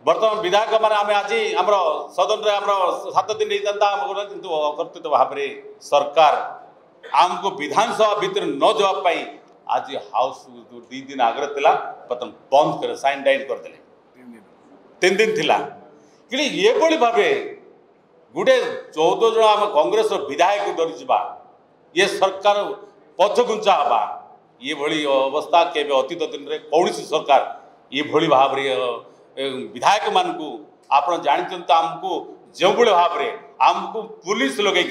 बर्तमान विधायक मैंने आम आज आम सदन में आम 7 दिन किंतु अकर्तृत भाव में सरकार आमको विधानसभा भितर न जावाई आज हाउस 2 दिन आगे था बर्तमान बंद कर साइन डाइन करदे 3 दिन थिला कि ये भाव गोटे 14 जन आम कांग्रेस विधायक डरी जा ये सरकार पछघुंचा हवा ये भली अवस्था के अतीत दिन में कौन सरकार ये भली भाव विधायक मानू आप जानते आमको जो भाव में आमको पुलिस लगे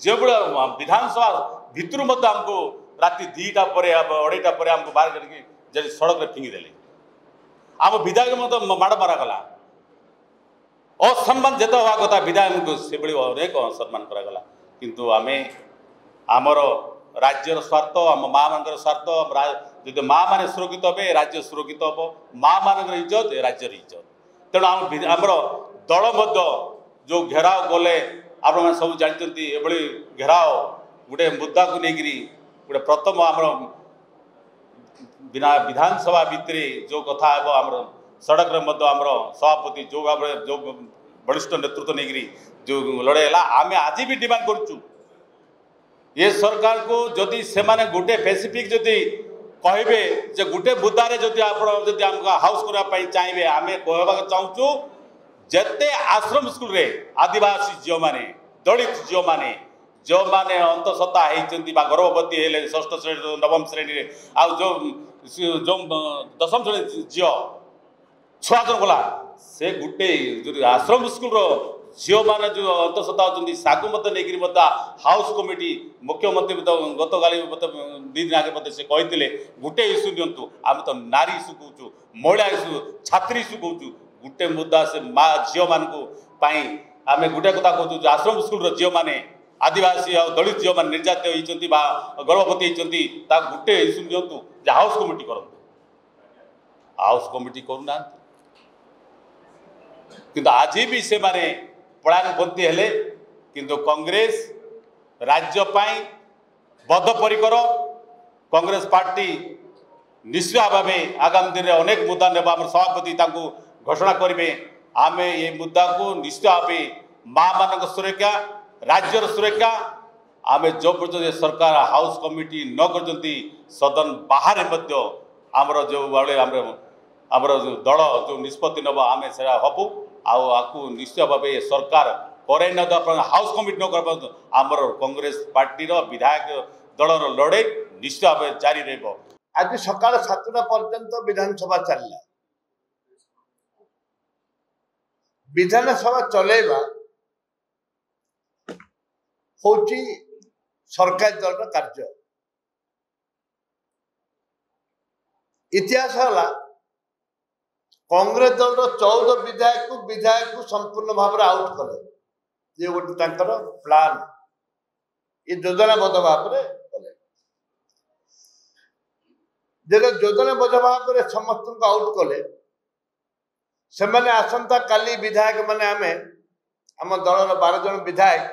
जो विधानसभा भितर आमको राति 2टा पर 2:30 पर आमको बाहर करके सड़क में फिंगी देले आम विधायक मत माड़ मारागला असम्मान जिते हवा कथा विधायक से अनेक असम्मान करागला किंतु आमे आमर राज्यर स्वार्थ आम माँ मान स्वार्थ जो माँ मैंने सुरक्षित हे राज्य सुरक्षित हम माँ मान इज्जत राज्यर इज्जत तेणु आमर दल जो घेराव गले आप सब जानते ये घेराव गोटे मुद्दा को लेकर गोटे प्रथम आम विधानसभा भितर जो कथा आम सड़क आम सभापति जो भाव जो वरिष्ठ नेतृत्व नहीं जो लड़ाई है आम आज भी डिमांड करुचु ये सरकार को जदि से माने गोटे स्पेसिफिक जदि कहे जे गोटे मुद्दारे जदि आप हाउस करने चाहिए आम कहवा चाहूँ जिते आश्रम स्कूल रे आदिवासी झील मैंने दलित झील मैंने जो मैंने अंतसत्ता होती गर्भवती हेले 6ठ श्रेणी 9म श्रेणी आउ जो 10म श्रेणी झील छुआ जन गला से गोटे जो आश्रम स्कूल झील मैंने जो अंतसत्ता होती सागु मत नहीं हाउस कमिटी मुख्यमंत्री गत काली मत 2 दिन आगे मत से कहते गोटे इश्यू दिंतु आम तो नारी इश्यू कहूँ महिला इश्यू छात्री इश्यू कहूँ गोटे मुद्दा से माँ झील मान आम गोटे कथा कहूँ आश्रम स्कूल झील मैंने आदिवासी और दलित झील मैंने निर्यात होती गर्भवती होती गोटे इश्यू दिंतु हाउस कमिटी करूँ हाउस कमिटी करूना किंतु आज भी से माने पलायनपंथी हेले किंतु कांग्रेस राज्य पाई बद्धपरिकर कांग्रेस पार्टी निश्चय भाव आगामी दिन में अनेक मुद्दा ने सभापति घोषणा करेंगे आम ये मुद्दा को निश्चय भाव माँ मान सुरक्षा राज्यर सुरक्षा आम जो पर्यटन सरकार हाउस कमिटी न कर सदन बाहर आमर जो भाई आमर दल जो निष्पत्ति नब आम से हबू आपको निश्चय भाव सरकार करे न हाउस कमिटी न कर आमर कांग्रेस पार्टी विधायक दलर लड़े निश्चय भाव जारी रही आज सकाल 7टा पर्यंत विधानसभा चलला विधानसभा चलेबा होची सरकार दल कार्य इतिहास है कांग्रेस दल 14 विधायक को संपूर्ण भाव आउट कले ये गोटे प्लान ये योजनाबद्ध भाव में कले जब योजनाबद्ध भाव में समस्त को आउट कले से मैंने आसंता काली विधायक मैंने आम दलर 12 जन विधायक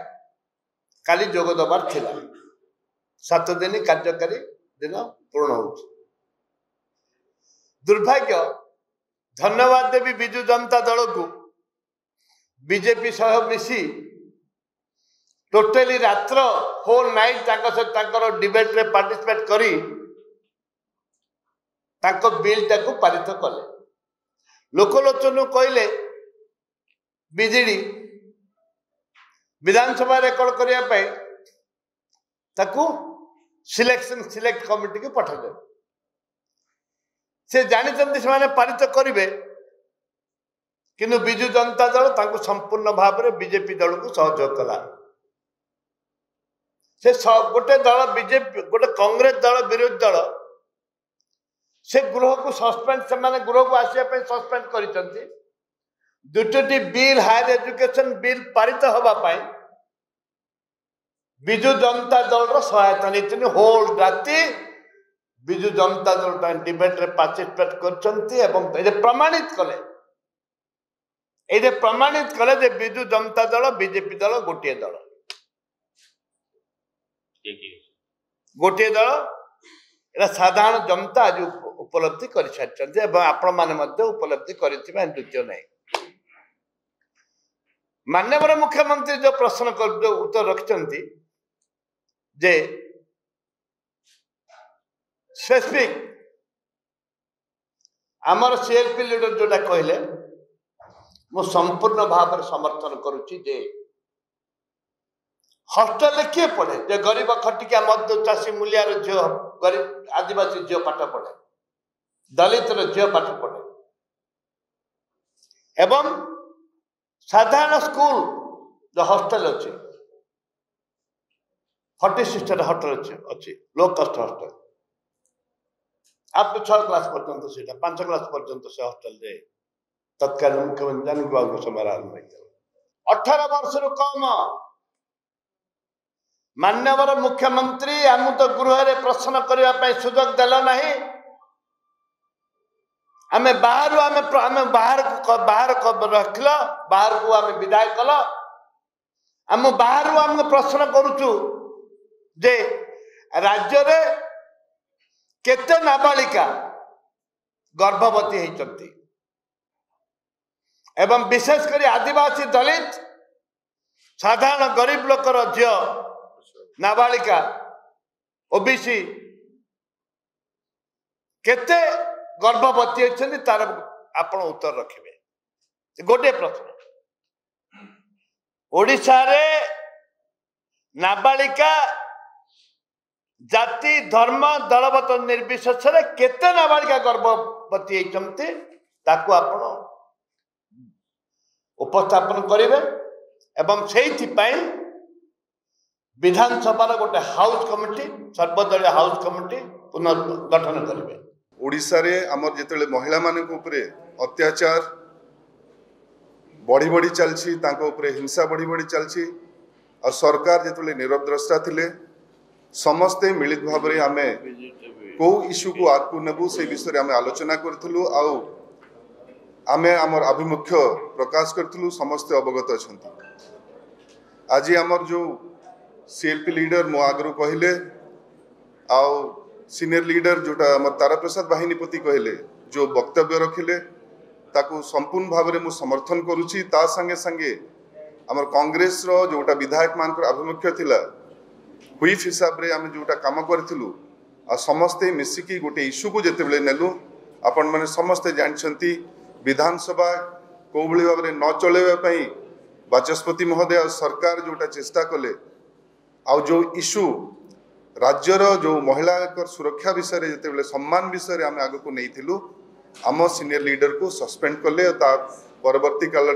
काली जोग दबार थिला 7 दिन कार्यकारी दिन पूर्ण हो दुर्भाग्य धन्यवाद देवी विजु जनता दल को बीजेपी सह मिसी टोटली रात्र होल नाइट डिबेट रे पार्टिसिपेट करी बिल टाको पारित कले लोकलोचन कहले बिजेडी विधानसभा रेकर्ड करने सिलेक्ट कमिटी को पठाइदेवे से जानते से पारित करेंगे किंतु विजु जनता दल संपूर्ण भाव में बीजेपी दल को सहयोग कला से गोटे दल बीजेपी गोटे कांग्रेस दल विरोधी दल से गृह को सस्पेंड से गृह को आसपा सस्पेंड कर 2टी बिल हायर एजुकेशन बिल पारित होगापाई विजु जनता दल सहायता नहीं होल राति विजु जनता दल डिबेट रे पार्टिसिपेट कर प्रमाणित कले जे विजु जनता दल बीजेपी दल गोटे दल एरा साधारण जनता आज उपलब्धि कर सारी आपण मैंने उपलब्धि कर द्वितीय नहीं माननीय मुख्यमंत्री जो प्रश्न जो उत्तर रखिंट जे स्पेसिफिक आमर सीएलपी लीडर जोटा कहले मु संपूर्ण भाव में समर्थन करुच्ची जे हॉस्टल किए पढ़े जे गरीब खटिकिया मध्य चाषी मूलियार झील गरीब आदिवासी झील पाठ पढ़े दलित झील पाठ पढ़े एवं साधारण स्कूल जो हॉस्टल अच्छे 46 हॉस्टल अच्छे लो कस्ट हॉस्टल आप 6 क्लास पर्यंत से 5 क्लास पर्यंत से हॉस्टल रे तत्कालीन मुख्यमंत्री जानकी बाबू समय 18 वर्ष रु कम मान्यवर मुख्यमंत्री आम तो गृह रे प्रश्न करने सुजोग देल ना आम बाहर आम बाहर रखल बाहर को आम विदाय कल आम बाहर आम प्रश्न करुचु जे राज्य रे केते नाबालिका गर्भवती होती एवं विशेषकर आदिवासी दलित साधारण गरीब लोकर झील नाबालिका ओबीसी केते गर्भवती होती तार आपण उत्तर रखिए गोटे प्रश्न ओडिशा रे नाबालिका जाति धर्म दलगत निर्विशेष केते नाबालिका गर्भवती होती ताकू आपण उपस्थापन करेंगे एवं से विधानसभा गोटे हाउस कमिटी सर्वदलीय हाउस कमिटी पुनर्गठन करेंगे। ओडिशा रे आमर जिते महिला मानक उपरे अत्याचार बढ़ी बढ़ी चलछि तांको उपरे हिंसा बढ़ी बढ़ी चलछि और सरकार जिते निरवद्रष्टा थिले समस्ते मिलित भाव में आमे को इश्यू को आगू नेबू से विषय आमे आलोचना करथुलु आउ आमे आमर आभिमुख्य प्रकाश करथुलु समस्ते अवगत अछंती। आज आमर जो सीएलपी लीडर मो आगरू कहले आउ सीनियर लीडर जोटा आम तारा प्रसाद बाहिनीपति कहले जो वक्तव्य रखिले ताकू संपूर्ण भाव में समर्थन करुच्ची ता संगे संगे आमर कांग्रेस रो जोटा विधायक मान आभिमुख्य थिला हुईफ हिसाब रे आम जोटा काम करथिलु आ समस्ते मिसिकी गोटे इश्यू को जेते बेले नेलु आपण माने समस्ते जानछंती विधानसभा को भली भाव में न चलेबा पई बाचस्पति महोदय और सरकार जोटा चेष्टा कले आ जो इश्यू राज्यर जो महिला सुरक्षा विषय जिते बेले सम्मान विषय आम आग को नहीं आम सीनियर लीडर को सस्पेंड कले परवर्ती काल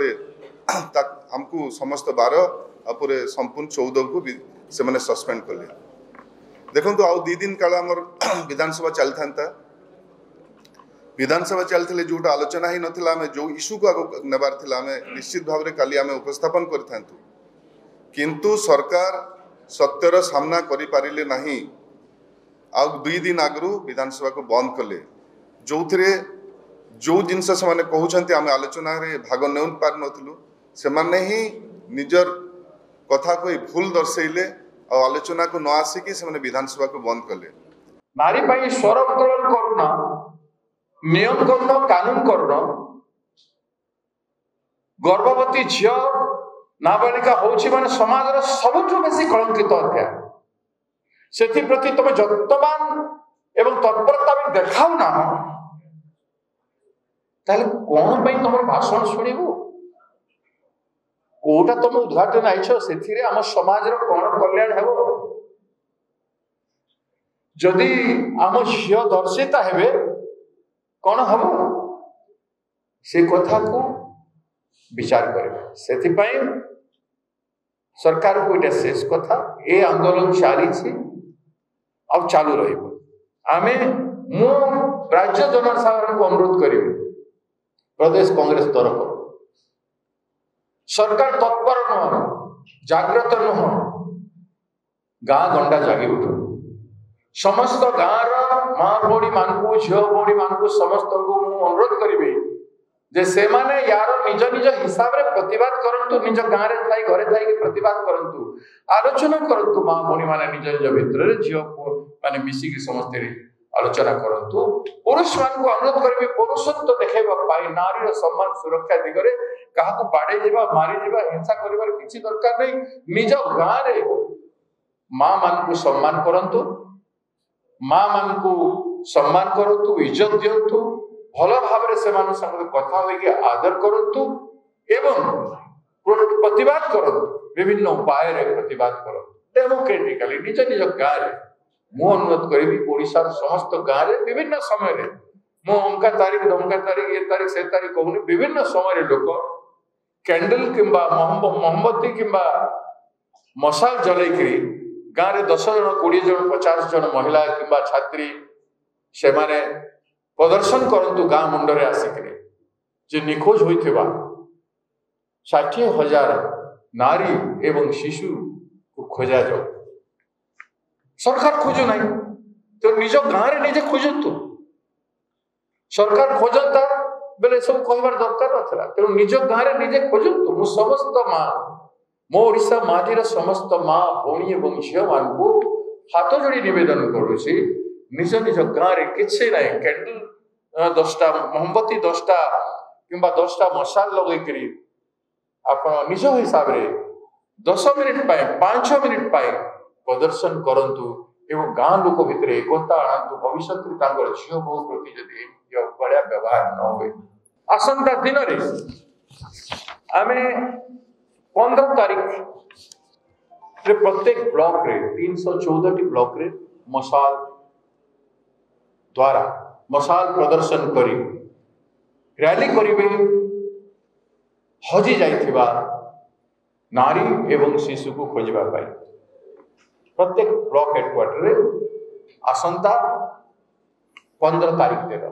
आमको समस्त 12 पूरे संपूर्ण 14 को से मैंने सस्पेंड कले। देखो आउ 2 दिन काल आमर विधानसभा चलता विधानसभा चलते जोटा आलोचना ही नाला आम जो इश्यू को आग नेबार आम निश्चित भाव में काली आम उपस्थापन कर किंतु सरकार सत्यर सामना करि पारिले नहीं आ 2 दिन आगु विधानसभा को बंद कले जो थे जो जिनस से कहते आम आलोचना रे भाग नहीं पार नथिलु से माने ही निजर कथा कोई भूल दर्शेले और आलोचना को न आसिकी से विधानसभा को बंद कले। नारी भाई स्वर उत्तोलन करुना नियम करुना कानून करुना गर्भवती झील नाबालिका होची माने समाज सबुठु बेसी कलंकित अध्याय से प्रति तुम जतमान एवं तत्परता भी देखाऊ ना ताले कौन पे तुम भाषण शुणु कोटा तुम उद्घाटन आईछ से आम समाज कौन कल्याण हेबो जदि आम झील दर्शिता हेबे कौन हम से कथा को विचार करें से सरकार को ये शेष कथा ए आंदोलन चली चालू रमे मु राज्य जनसाधारण को अनुरोध करी प्रदेश कांग्रेस तरफ सरकार तत्पर नुह जाग्रत नुह गाँ गंडा जागी उठ समस्त गाँव माँ भौणी मानू झील भौणी मानू समस्त को अनुरोध करी जे से माने यार निज निज हिसाब रे प्रतिवाद करंतु निज गाँ रे थाई घरे थाई के प्रतिवाद करंतु आलोचना करंतु माँ भौणी माने निज निज भितर रे झील माने मिसी की समस्त आलोचना करंतु पुरुष मान को अनुरोध करबी पुरुषत्व देखेबा पाई नारी सम्मान सुरक्षा दिगरे काहाकू बाडे जेबा मारी जेबा हिंसा करिवार किछि दरकार नै निज गां रे मां मान को सम्मान करंतु मां मान को सम्मान करंतु इज्जत दियंतु भल भाव रे से मान संग कथा होई के आदर करंतु एवं प्रतिवाद करंतु विभिन्न उपाय रे प्रतिवाद करंतु डेमोक्रेटिकली निज निज गां रे मु अनुरोध करी ओडिशार समस्त गाँव रे विभिन्न समय रे मु अमका तारीख धमका तारीख ये तारीख से तारीख कहूनी विभिन्न समय लोक कैंडल किंबा मोमबत्ती किंबा मशाल जलैकरी गाँव रे 10 जन 20 जन 50 जन महिला किंबा छात्री से माने प्रदर्शन करंतु गाँ मुंडरे आसिकरे जे निखोज होइथिबा 60,000 नारी एवं शिशु को खोजा जाओ सरकार खोजु ना तो निज गाँव रे निजे खोजतु सरकार खोजता बेले सब कहबार दरकार नथला तेणु निज गाँव रे निजे खोजतु मु समस्त माँ मो ओडिशा माजीर समस्त माँ भौणी एवं झील मान को हाथ जोड़ी निवेदन करुछि निज निज गाँव रे किछि नै कैंडल 10टा मोमबत्ती 10टा किंबा 10टा मशाल लगै करी आपण निज हिसाब रे 10 मिनिट पाए 5 मिनिट पाए प्रदर्शन करंतु एवं गाँ लोक भितर एकता आणतु भविष्य झील बहु प्रति जदि बड़ा व्यवहार न हुए आसंता दिन रे आमे 15 तारीख रे प्रत्येक ब्लॉक रे 314 ब्लॉक रे मशाल द्वारा मशाल प्रदर्शन करी रैली करिवे हजी जाइथिबा नारी एवं शिशु को खोजबा पाई प्रत्येक ब्लॉक हेडक्वार्टर रे आसंता 15 तारीख दिन